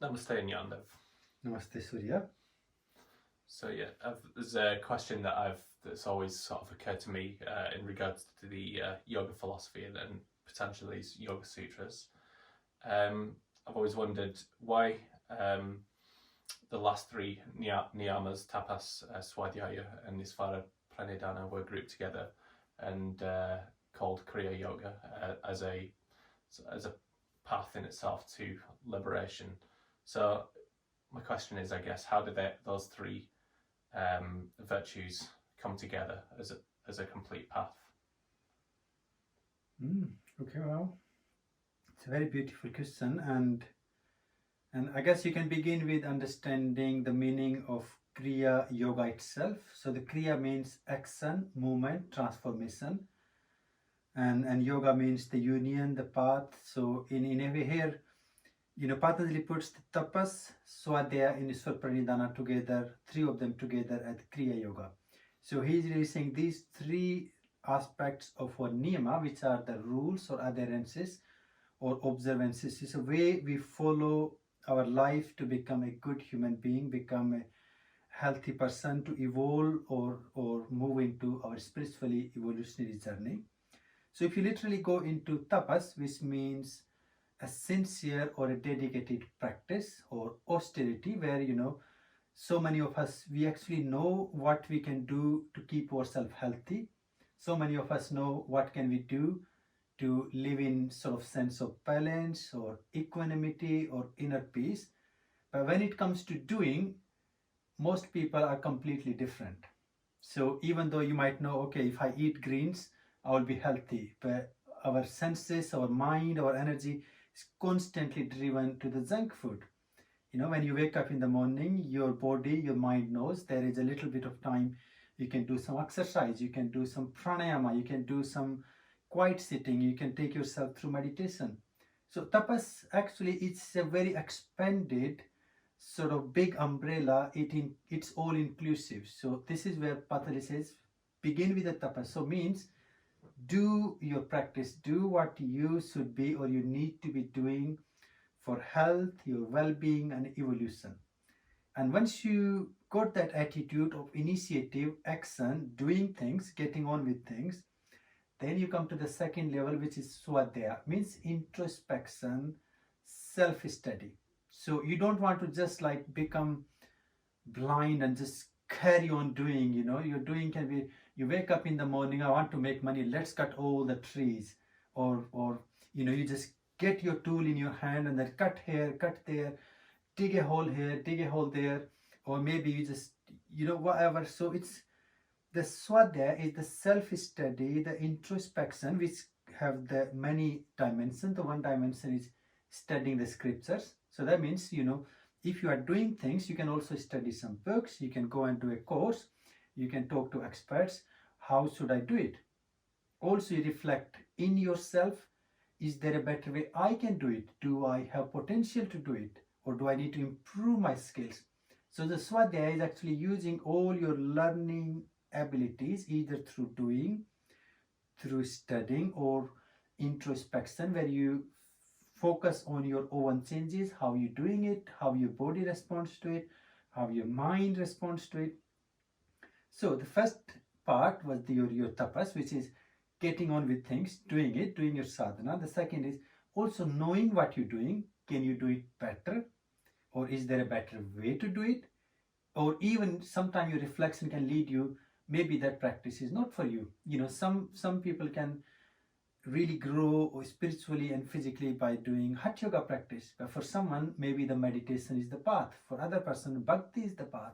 Namaste and Yandev. Namaste, Surya. So there's a question that's always sort of occurred to me in regards to the yoga philosophy and Patanjali's Yoga Sutras. I've always wondered why the last three niyamas, Tapas, Swadhyaya, and Iswara Pranidhanani were grouped together and called Kriya Yoga as a path in itself to liberation. So my question is, I guess, how did those three virtues come together as a complete path? Okay, well, it's a very beautiful question, and I guess you can begin with understanding the meaning of Kriya Yoga itself. So the Kriya means action, movement, transformation, and Yoga means the union, the path. So in a way here, Patanjali puts the Tapas, Swadhyaya, and Iswara Pranidhanani together, three of them together at Kriya Yoga. So he's really saying these three aspects of our niyama, which are the rules or adherences or observances, is a way we follow our life to become a good human being, become a healthy person, to evolve or move into our spiritually evolutionary journey. So if you literally go into tapas, which means a sincere or a dedicated practice, or austerity, where so many of us, we actually know what we can do to keep ourselves healthy. So many of us know what can we do to live in sort of sense of balance or equanimity or inner peace. But when it comes to doing, most people are completely different. So even though you might know, okay, if I eat greens, I will be healthy, but our senses, our mind, our energy is constantly driven to the junk food. When you wake up in the morning, your body, your mind knows there is a little bit of time. You can do some exercise, you can do some pranayama, you can do some quiet sitting, you can take yourself through meditation. So tapas, actually, it's a very expanded sort of big umbrella. It's all inclusive. So this is where Patanjali says, begin with the tapas. So means do your practice, do what you should be or you need to be doing for health, your well-being and evolution. And once you got that attitude of initiative, action, doing things, getting on with things, then you come to the second level, which is Swadhyaya, means introspection, self-study. So you don't want to just like become blind and just carry on doing, your doing can be, you wake up in the morning, I want to make money, let's cut all the trees, or you just get your tool in your hand and then cut here, cut there, dig a hole here, dig a hole there, or maybe you just, whatever. So it's the Swadhyaya is the self-study, the introspection, which have the many dimensions. The one dimension is studying the scriptures. So that means, if you are doing things, you can also study some books, you can go and do a course, you can talk to experts. How should I do it? Also, you reflect in yourself. Is there a better way I can do it? Do I have potential to do it? Or do I need to improve my skills? So the Swadhyaya is actually using all your learning abilities, either through doing, through studying, or introspection, where you focus on your own changes, how you're doing it, how your body responds to it, how your mind responds to it. So the first part was your tapas, which is getting on with things, doing it, doing your sadhana. The second is also knowing what you're doing. Can you do it better? Or is there a better way to do it? Or even sometimes your reflection can lead you, maybe that practice is not for you. Some people can really grow spiritually and physically by doing Hatha Yoga practice. But for someone, maybe the meditation is the path. For other person, bhakti is the path.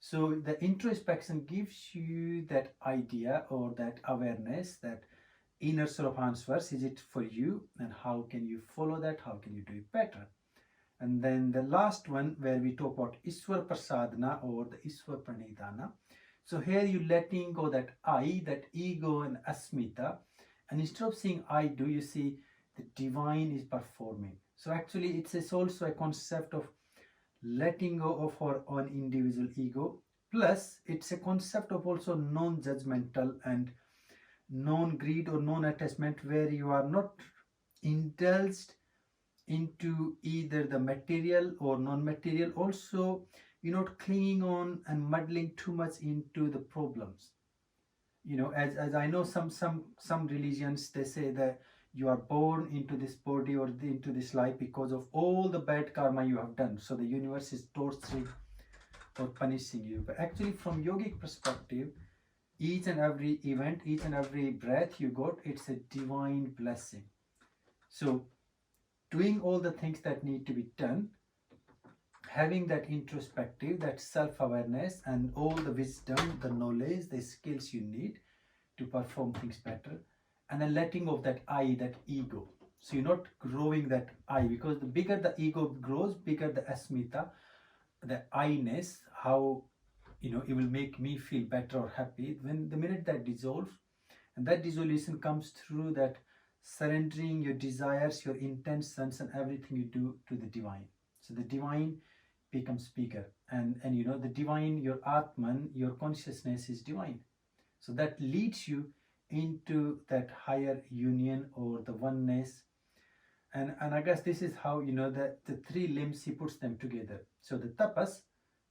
So the introspection gives you that idea or that awareness, that inner sort of answers. Is it for you? And how can you follow that? How can you do it better? And then the last one, where we talk about Iswara Prasadana or the Iswara Pranidhanani. So here you letting go that I, that ego and asmita. And instead of saying I do, you see the divine is performing. So actually it's also a concept of letting go of our own individual ego. Plus it's a concept of also non-judgmental and non-greed or non-attachment, where you are not indulged into either the material or non-material. Also, you're not clinging on and muddling too much into the problems. As I know, some religions, they say that you are born into this body or into this life because of all the bad karma you have done, so the universe is torturing or punishing you. But actually, from yogic perspective, each and every event, each and every breath you got, it's a divine blessing. So doing all the things that need to be done, having that introspective, that self-awareness, and all the wisdom, the knowledge, the skills you need to perform things better, and then letting of that I, that ego. So you're not growing that I, because the bigger the ego grows, bigger the asmita, the I-ness, how it will make me feel better or happy. When the minute that dissolves, and that dissolution comes through that surrendering your desires, your intentions, and everything you do to the divine. So the divine becomes bigger, and the divine, your atman, your consciousness is divine. So that leads you into that higher union or the oneness. And I guess this is how the three limbs, he puts them together. So the tapas,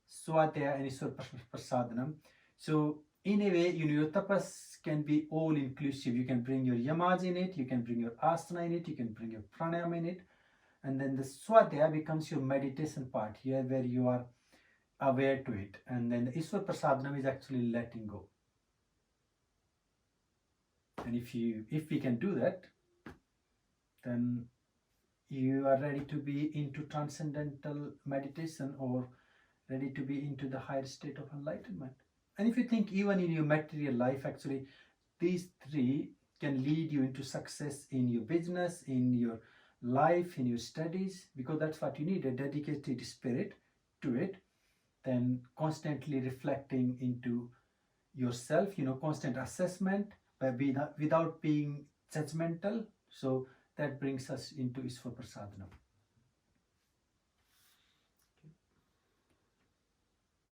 Swadhyaya, and Iswara Pranidhanani. So in a way, your tapas can be all inclusive. You can bring your yamas in it, you can bring your asana in it, you can bring your pranayama in it, and then the Swadhyaya becomes your meditation part here, where you are aware to it, and then the Iswara Pranidhanani is actually letting go. And if we can do that, then you are ready to be into transcendental meditation, or ready to be into the higher state of enlightenment. And if you think even in your material life, actually, these three can lead you into success in your business, in your life, in your studies, because that's what you need, a dedicated spirit to it. Then constantly reflecting into yourself, constant assessment, without being judgmental. So that brings us into Iswara Pranidhanani.